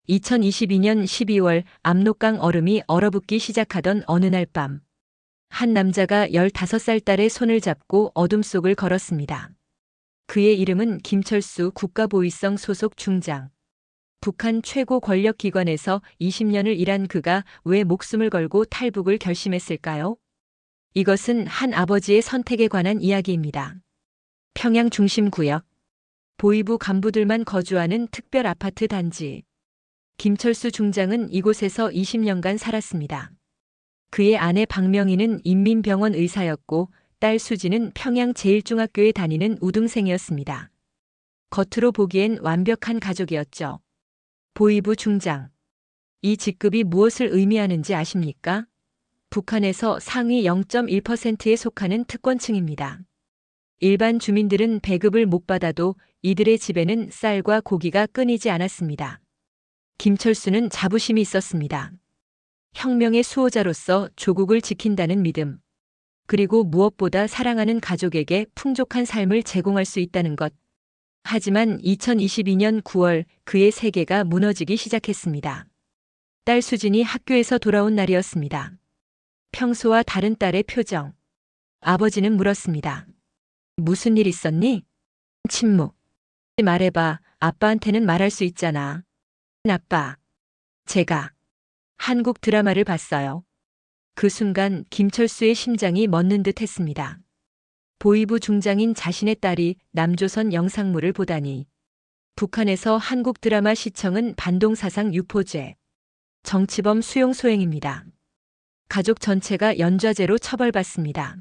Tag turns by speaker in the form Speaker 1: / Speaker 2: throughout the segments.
Speaker 1: 2022년 12월 압록강 얼음이 얼어붙기 시작하던 어느 날 밤, 한 남자가 15살 딸의 손을 잡고 어둠 속을 걸었습니다. 그의 이름은 김철수 국가보위성 소속 중장. 북한 최고 권력기관에서 20년을 일한 그가 왜 목숨을 걸고 탈북을 결심했을까요? 이것은 한 아버지의 선택에 관한 이야기입니다. 평양 중심구역, 보위부 간부들만 거주하는 특별 아파트 단지. 김철수 중장은 이곳에서 20년간 살았습니다. 그의 아내 박명희는 인민병원 의사였고 딸 수지는 평양 제1중학교에 다니는 우등생이었습니다. 겉으로 보기엔 완벽한 가족이었죠. 보위부 중장. 이 직급이 무엇을 의미하는지 아십니까? 북한에서 상위 0.1%에 속하는 특권층입니다. 일반 주민들은 배급을 못 받아도 이들의 집에는 쌀과 고기가 끊이지 않았습니다. 김철수는 자부심이 있었습니다. 혁명의 수호자로서 조국을 지킨다는 믿음, 그리고 무엇보다 사랑하는 가족에게 풍족한 삶을 제공할 수 있다는 것. 하지만 2022년 9월 그의 세계가 무너지기 시작했습니다. 딸 수진이 학교에서 돌아온 날이었습니다. 평소와 다른 딸의 표정. 아버지는 물었습니다. 무슨 일 있었니? 침묵. 말해봐. 아빠한테는 말할 수 있잖아. 아빠. 제가 한국 드라마를 봤어요. 그 순간 김철수의 심장이 멎는 듯 했습니다. 보위부 중장인 자신의 딸이 남조선 영상물을 보다니. 북한에서 한국 드라마 시청은 반동사상 유포죄, 정치범 수용 소행입니다. 가족 전체가 연좌죄로 처벌받습니다.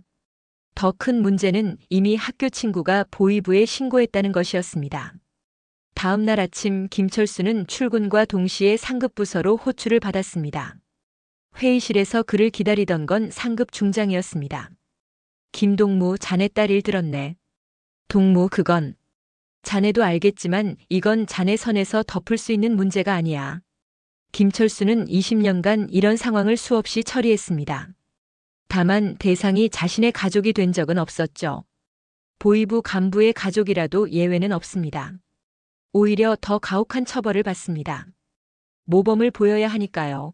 Speaker 1: 더 큰 문제는 이미 학교 친구가 보위부에 신고했다는 것이었습니다. 다음 날 아침 김철수는 출근과 동시에 상급 부서로 호출을 받았습니다. 회의실에서 그를 기다리던 건 상급 중장이었습니다. 김동무, 자네 딸 일 들었네. 동무, 그건. 자네도 알겠지만 이건 자네 선에서 덮을 수 있는 문제가 아니야. 김철수는 20년간 이런 상황을 수없이 처리했습니다. 다만 대상이 자신의 가족이 된 적은 없었죠. 보위부 간부의 가족이라도 예외는 없습니다. 오히려 더 가혹한 처벌을 받습니다. 모범을 보여야 하니까요.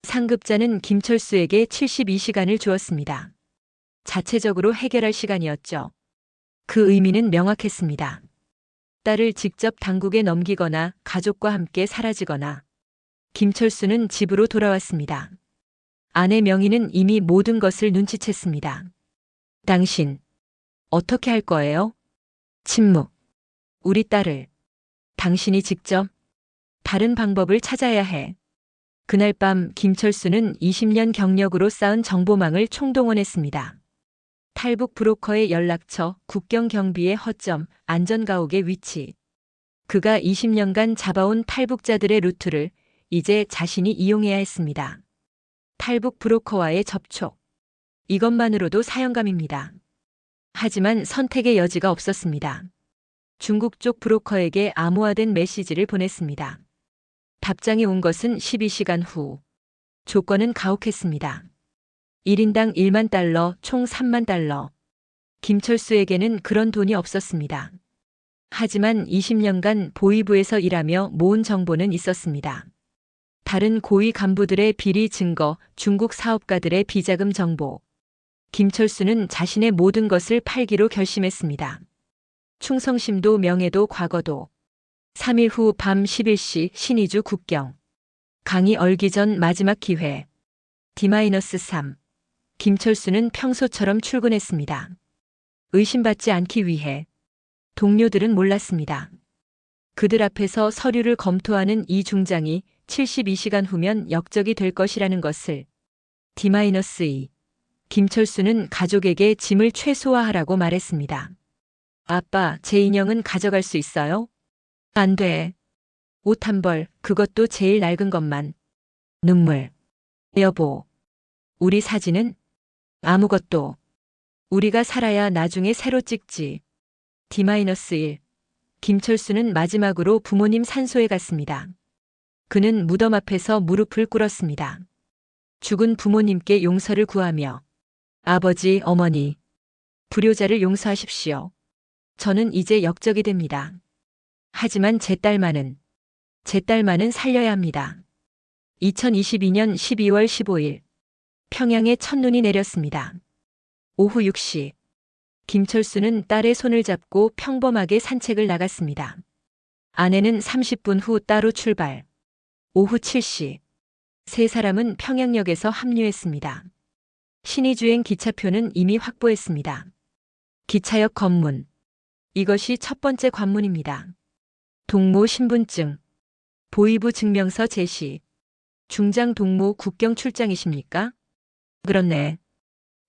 Speaker 1: 상급자는 김철수에게 72시간을 주었습니다. 자체적으로 해결할 시간이었죠. 그 의미는 명확했습니다. 딸을 직접 당국에 넘기거나 가족과 함께 사라지거나. 김철수는 집으로 돌아왔습니다. 아내 명희는 이미 모든 것을 눈치챘습니다. 당신, 어떻게 할 거예요? 침묵. 우리 딸을. 당신이 직접. 다른 방법을 찾아야 해. 그날 밤 김철수는 20년 경력으로 쌓은 정보망을 총동원했습니다. 탈북 브로커의 연락처, 국경 경비의 허점, 안전가옥의 위치. 그가 20년간 잡아온 탈북자들의 루트를 이제 자신이 이용해야 했습니다. 탈북 브로커와의 접촉. 이것만으로도 사형감입니다. 하지만 선택의 여지가 없었습니다. 중국 쪽 브로커에게 암호화된 메시지를 보냈습니다. 답장이 온 것은 12시간 후. 조건은 가혹했습니다. 1인당 1만 달러, 총 3만 달러. 김철수에게는 그런 돈이 없었습니다. 하지만 20년간 보위부에서 일하며 모은 정보는 있었습니다. 다른 고위 간부들의 비리 증거, 중국 사업가들의 비자금 정보. 김철수는 자신의 모든 것을 팔기로 결심했습니다. 충성심도 명예도 과거도. 3일 후 밤 11시 신의주 국경. 강이 얼기 전 마지막 기회. D-3. 김철수는 평소처럼 출근했습니다. 의심받지 않기 위해. 동료들은 몰랐습니다. 그들 앞에서 서류를 검토하는 이 중장이 72시간 후면 역적이 될 것이라는 것을. D-2. 김철수는 가족에게 짐을 최소화하라고 말했습니다. 아빠, 제 인형은 가져갈 수 있어요? 안 돼. 옷 한 벌, 그것도 제일 낡은 것만. 눈물. 여보. 우리 사진은? 아무것도. 우리가 살아야 나중에 새로 찍지. D-1. 김철수는 마지막으로 부모님 산소에 갔습니다. 그는 무덤 앞에서 무릎을 꿇었습니다. 죽은 부모님께 용서를 구하며. 아버지, 어머니. 불효자를 용서하십시오. 저는 이제 역적이 됩니다. 하지만 제 딸만은 제 딸만은 살려야 합니다. 2022년 12월 15일 평양에 첫눈이 내렸습니다. 오후 6시 김철수는 딸의 손을 잡고 평범하게 산책을 나갔습니다. 아내는 30분 후 따로 출발. 오후 7시 세 사람은 평양역에서 합류했습니다. 신의주행 기차표는 이미 확보했습니다. 기차역 검문. 이것이 첫 번째 관문입니다. 동모 신분증, 보이부 증명서 제시. 중장 동모 국경 출장이십니까? 그렇네.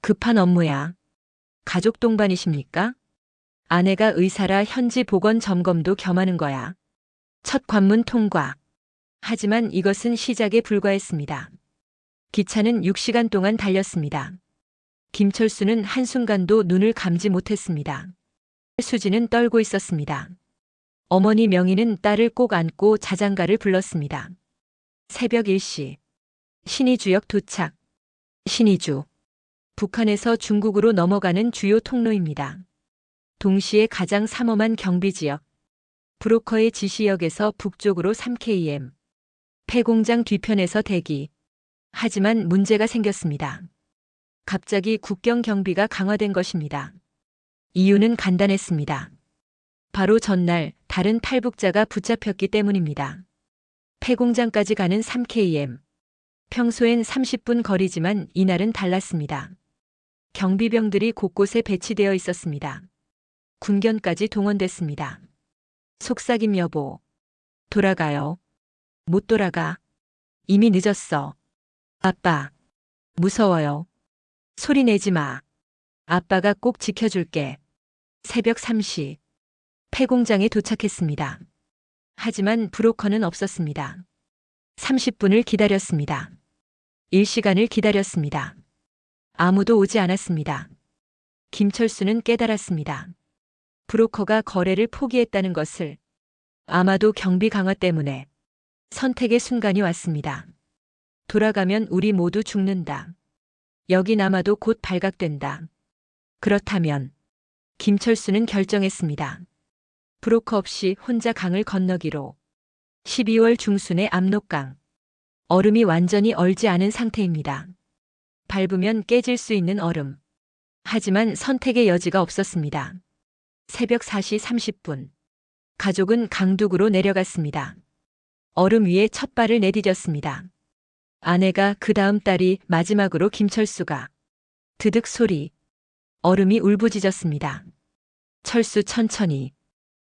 Speaker 1: 급한 업무야. 가족 동반이십니까? 아내가 의사라 현지 보건 점검도 겸하는 거야. 첫 관문 통과. 하지만 이것은 시작에 불과했습니다. 기차는 6시간 동안 달렸습니다. 김철수는 한순간도 눈을 감지 못했습니다. 수지는 떨고 있었습니다. 어머니 명희는 딸을 꼭 안고 자장가를 불렀습니다. 새벽 1시. 신의주역 도착. 신의주. 북한에서 중국으로 넘어가는 주요 통로입니다. 동시에 가장 삼엄한 경비지역. 브로커의 지시역에서 북쪽으로 3km. 폐공장 뒤편에서 대기. 하지만 문제가 생겼습니다. 갑자기 국경 경비가 강화된 것입니다. 이유는 간단했습니다. 바로 전날 다른 탈북자가 붙잡혔기 때문입니다. 폐공장까지 가는 3km. 평소엔 30분 거리지만 이날은 달랐습니다. 경비병들이 곳곳에 배치되어 있었습니다. 군견까지 동원됐습니다. 속삭임 여보. 돌아가요. 못 돌아가. 이미 늦었어. 아빠. 무서워요. 소리 내지 마. 아빠가 꼭 지켜줄게. 새벽 3시. 폐공장에 도착했습니다. 하지만 브로커는 없었습니다. 30분을 기다렸습니다. 1시간을 기다렸습니다. 아무도 오지 않았습니다. 김철수는 깨달았습니다. 브로커가 거래를 포기했다는 것을. 아마도 경비 강화 때문에. 선택의 순간이 왔습니다. 돌아가면 우리 모두 죽는다. 여긴 아마도 곧 발각된다. 그렇다면 김철수는 결정했습니다. 브로커 없이 혼자 강을 건너기로. 12월 중순의 압록강. 얼음이 완전히 얼지 않은 상태입니다. 밟으면 깨질 수 있는 얼음. 하지만 선택의 여지가 없었습니다. 새벽 4시 30분. 가족은 강둑으로 내려갔습니다. 얼음 위에 첫 발을 내디뎠습니다. 아내가 그 다음 딸이 마지막으로 김철수가. 드득 소리. 얼음이 울부짖었습니다. 철수 천천히.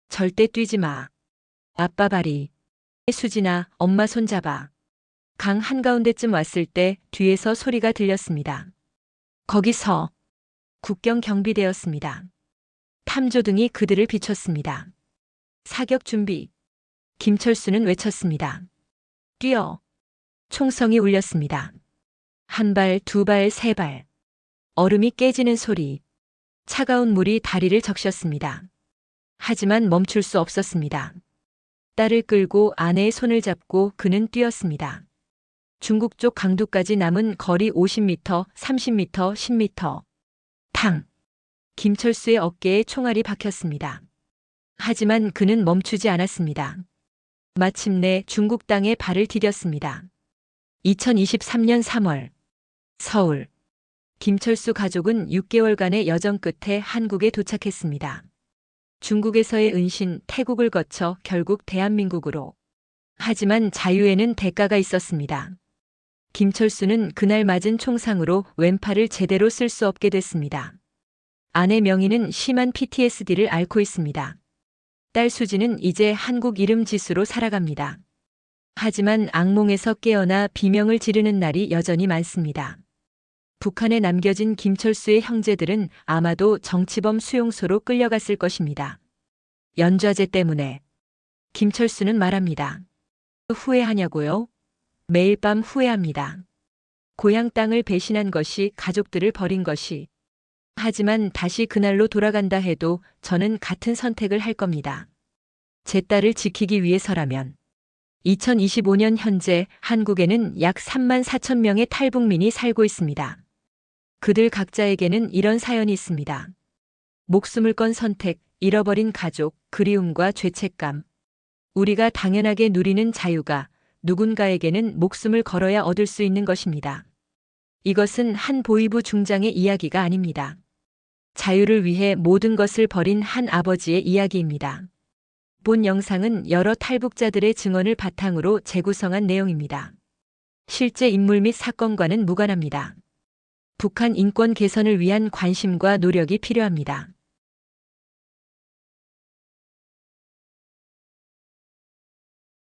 Speaker 1: 절대 뛰지 마. 아빠 발이. 수진아, 엄마 손 잡아. 강 한가운데쯤 왔을 때 뒤에서 소리가 들렸습니다. 거기서. 국경 경비대였습니다. 탐조등이 그들을 비췄습니다. 사격 준비. 김철수는 외쳤습니다. 뛰어. 총성이 울렸습니다. 한 발, 두 발, 세 발. 얼음이 깨지는 소리. 차가운 물이 다리를 적셨습니다. 하지만 멈출 수 없었습니다. 딸을 끌고 아내의 손을 잡고 그는 뛰었습니다. 중국 쪽 강도까지 남은 거리 50m, 30m, 10m. 탕! 김철수의 어깨에 총알이 박혔습니다. 하지만 그는 멈추지 않았습니다. 마침내 중국 땅에 발을 디뎠습니다. 2023년 3월 서울. 김철수 가족은 6개월간의 여정 끝에 한국에 도착했습니다. 중국에서의 은신, 태국을 거쳐 결국 대한민국으로. 하지만 자유에는 대가가 있었습니다. 김철수는 그날 맞은 총상으로 왼팔을 제대로 쓸 수 없게 됐습니다. 아내 명희는 심한 PTSD를 앓고 있습니다. 딸 수지는 이제 한국 이름 지수로 살아갑니다. 하지만 악몽에서 깨어나 비명을 지르는 날이 여전히 많습니다. 북한에 남겨진 김철수의 형제들은 아마도 정치범 수용소로 끌려갔을 것입니다. 연좌제 때문에. 김철수는 말합니다. 후회하냐고요? 매일 밤 후회합니다. 고향 땅을 배신한 것이, 가족들을 버린 것이. 하지만 다시 그날로 돌아간다 해도 저는 같은 선택을 할 겁니다. 제 딸을 지키기 위해서라면. 2025년 현재 한국에는 약 3만 4천 명의 탈북민이 살고 있습니다. 그들 각자에게는 이런 사연이 있습니다. 목숨을 건 선택, 잃어버린 가족, 그리움과 죄책감. 우리가 당연하게 누리는 자유가 누군가에게는 목숨을 걸어야 얻을 수 있는 것입니다. 이것은 한 보위부 중장의 이야기가 아닙니다. 자유를 위해 모든 것을 버린 한 아버지의 이야기입니다. 본 영상은 여러 탈북자들의 증언을 바탕으로 재구성한 내용입니다. 실제 인물 및 사건과는 무관합니다. 북한 인권 개선을 위한 관심과 노력이 필요합니다.